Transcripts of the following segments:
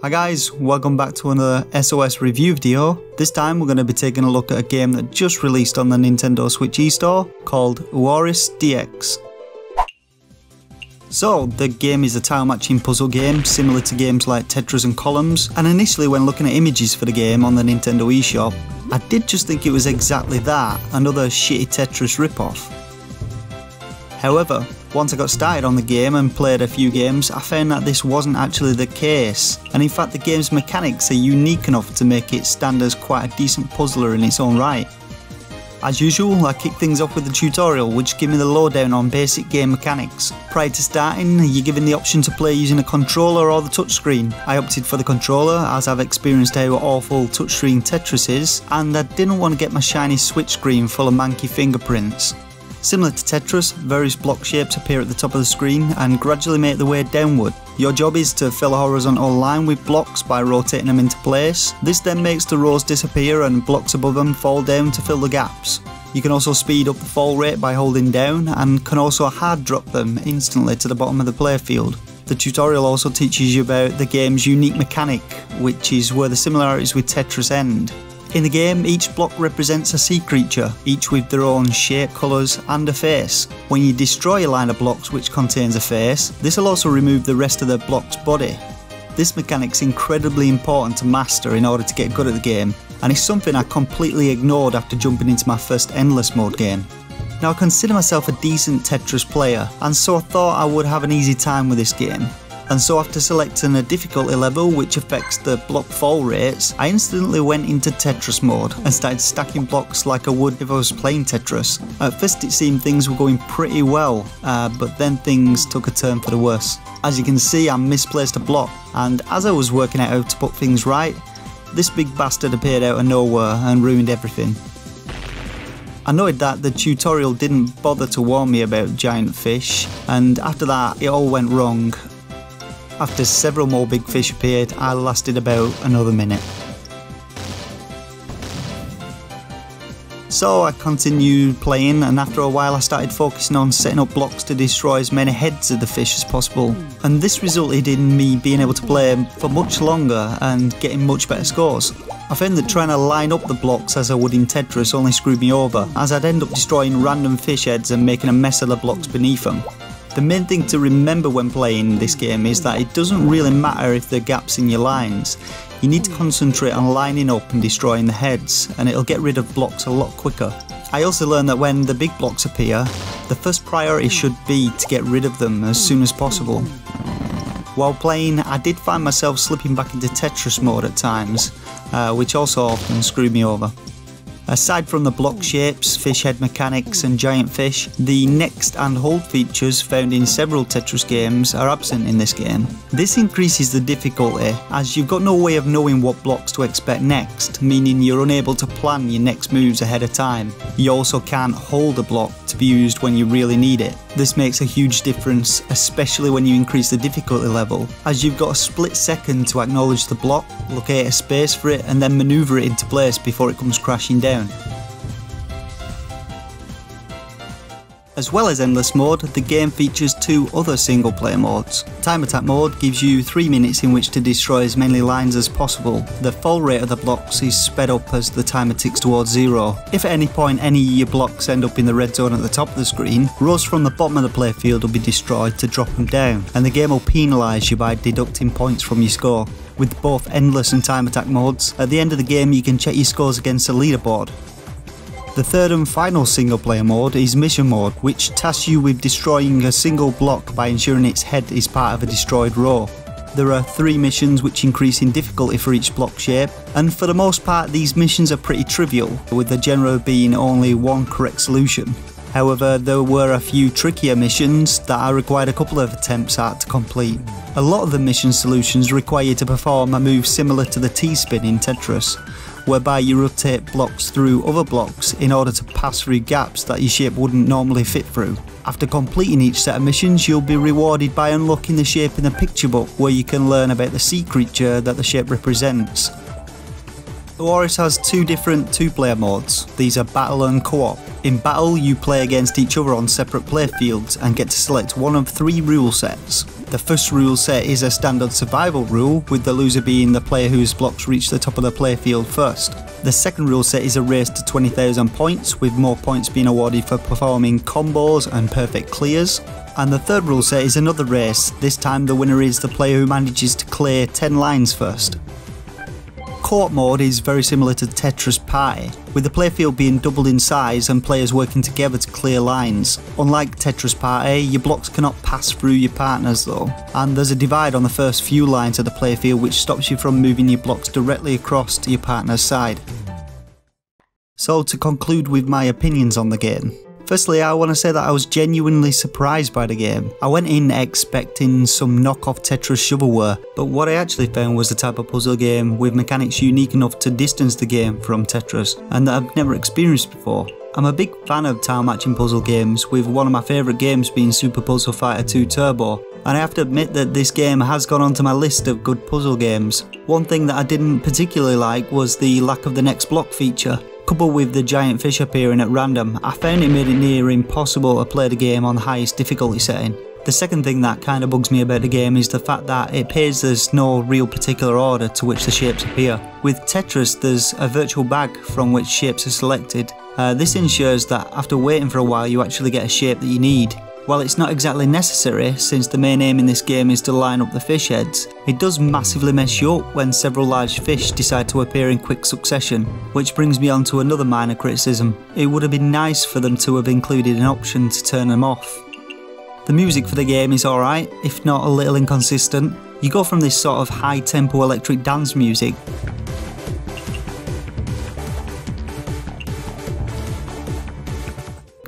Hi guys, welcome back to another SOS review video. This time we're going to be taking a look at a game that just released on the Nintendo Switch eStore called UORiS DX. So, the game is a tile matching puzzle game similar to games like Tetris and Columns, and initially when looking at images for the game on the Nintendo eShop, I did just think it was exactly that, another shitty Tetris ripoff. However, once I got started on the game and played a few games, I found that this wasn't actually the case, and in fact the game's mechanics are unique enough to make it stand as quite a decent puzzler in its own right. As usual, I kick things off with the tutorial, which gives me the lowdown on basic game mechanics. Prior to starting, you're given the option to play using a controller or the touchscreen. I opted for the controller as I've experienced how awful touchscreen Tetris is, and I didn't want to get my shiny Switch screen full of manky fingerprints. Similar to Tetris, various block shapes appear at the top of the screen and gradually make their way downward. Your job is to fill a horizontal line with blocks by rotating them into place. This then makes the rows disappear and blocks above them fall down to fill the gaps. You can also speed up the fall rate by holding down and can also hard drop them instantly to the bottom of the playfield. The tutorial also teaches you about the game's unique mechanic, which is where the similarities with Tetris end. In the game, each block represents a sea creature, each with their own shape, colours and a face. When you destroy a line of blocks which contains a face, this will also remove the rest of the block's body. This mechanic's incredibly important to master in order to get good at the game, and it's something I completely ignored after jumping into my first endless mode game. Now I consider myself a decent Tetris player, and so I thought I would have an easy time with this game. And so after selecting a difficulty level which affects the block fall rates, I instantly went into Tetris mode and started stacking blocks like I would if I was playing Tetris. At first it seemed things were going pretty well, but then things took a turn for the worse. As you can see, I misplaced a block, and as I was working out how to put things right, this big bastard appeared out of nowhere and ruined everything. I noted that the tutorial didn't bother to warn me about giant fish, and after that it all went wrong. After several more big fish appeared, I lasted about another minute. So I continued playing, and after a while I started focusing on setting up blocks to destroy as many heads of the fish as possible. And this resulted in me being able to play for much longer and getting much better scores. I found that trying to line up the blocks as I would in Tetris only screwed me over, as I'd end up destroying random fish heads and making a mess of the blocks beneath them. The main thing to remember when playing this game is that it doesn't really matter if there are gaps in your lines. You need to concentrate on lining up and destroying the heads, and it'll get rid of blocks a lot quicker. I also learned that when the big blocks appear, the first priority should be to get rid of them as soon as possible. While playing, I did find myself slipping back into Tetris mode at times, which also often screwed me over. Aside from the block shapes, fish head mechanics and giant fish, the next and hold features found in several Tetris games are absent in this game. This increases the difficulty as you've got no way of knowing what blocks to expect next, meaning you're unable to plan your next moves ahead of time. You also can't hold a block to be used when you really need it. This makes a huge difference, especially when you increase the difficulty level, as you've got a split second to acknowledge the block, locate a space for it and then manoeuvre it into place before it comes crashing down. As well as endless mode, the game features two other single player modes. Time attack mode gives you 3 minutes in which to destroy as many lines as possible. The fall rate of the blocks is sped up as the timer ticks towards 0. If at any point any of your blocks end up in the red zone at the top of the screen, rows from the bottom of the playfield will be destroyed to drop them down, and the game will penalise you by deducting points from your score. With both endless and time attack modes, at the end of the game you can check your scores against the leaderboard. The third and final single player mode is mission mode, which tasks you with destroying a single block by ensuring its head is part of a destroyed row. There are 3 missions which increase in difficulty for each block shape, and for the most part these missions are pretty trivial, with there generally being only one correct solution. However, there were a few trickier missions that I required a couple of attempts at to complete. A lot of the mission solutions require you to perform a move similar to the T-spin in Tetris, whereby you rotate blocks through other blocks in order to pass through gaps that your shape wouldn't normally fit through. After completing each set of missions, you'll be rewarded by unlocking the shape in the picture book, where you can learn about the sea creature that the shape represents. UORiS has 2 different 2-player modes. These are Battle and Co-op. In Battle, you play against each other on separate playfields and get to select one of 3 rule sets. The first rule set is a standard survival rule, with the loser being the player whose blocks reach the top of the playfield first. The second rule set is a race to 20,000 points, with more points being awarded for performing combos and perfect clears. And the third rule set is another race. This time the winner is the player who manages to clear 10 lines first. Co-op mode is very similar to Tetris Party, with the playfield being doubled in size and players working together to clear lines. Unlike Tetris Party, your blocks cannot pass through your partners though, and there's a divide on the first few lines of the playfield which stops you from moving your blocks directly across to your partner's side. So to conclude with my opinions on the game. Firstly, I want to say that I was genuinely surprised by the game. I went in expecting some knockoff Tetris shovelware, but what I actually found was the type of puzzle game with mechanics unique enough to distance the game from Tetris, and that I've never experienced before. I'm a big fan of tile matching puzzle games, with one of my favourite games being Super Puzzle Fighter 2 Turbo, and I have to admit that this game has gone onto my list of good puzzle games. One thing that I didn't particularly like was the lack of the next block feature. Coupled with the giant fish appearing at random, I found it made it near impossible to play the game on the highest difficulty setting. The second thing that kind of bugs me about the game is the fact that it appears there's no real particular order to which the shapes appear. With Tetris, there's a virtual bag from which shapes are selected. This ensures that after waiting for a while you actually get a shape that you need. While it's not exactly necessary, since the main aim in this game is to line up the fish heads, it does massively mess you up when several large fish decide to appear in quick succession, which brings me on to another minor criticism. It would have been nice for them to have included an option to turn them off. The music for the game is alright, if not a little inconsistent. You go from this sort of high tempo electric dance music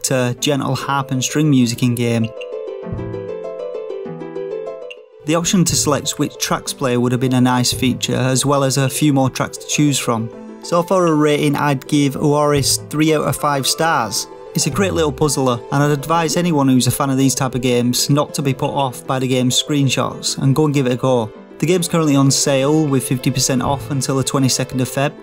to gentle harp and string music in game. The option to select which tracks play would have been a nice feature, as well as a few more tracks to choose from. So for a rating, I'd give UORiS 3 out of 5 stars. It's a great little puzzler, and I'd advise anyone who's a fan of these type of games not to be put off by the game's screenshots and go and give it a go. The game's currently on sale with 50% off until the 22nd of Feb.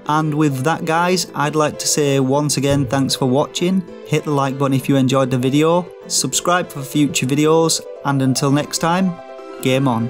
And with that guys, I'd like to say once again thanks for watching, hit the like button if you enjoyed the video, subscribe for future videos, and until next time, game on.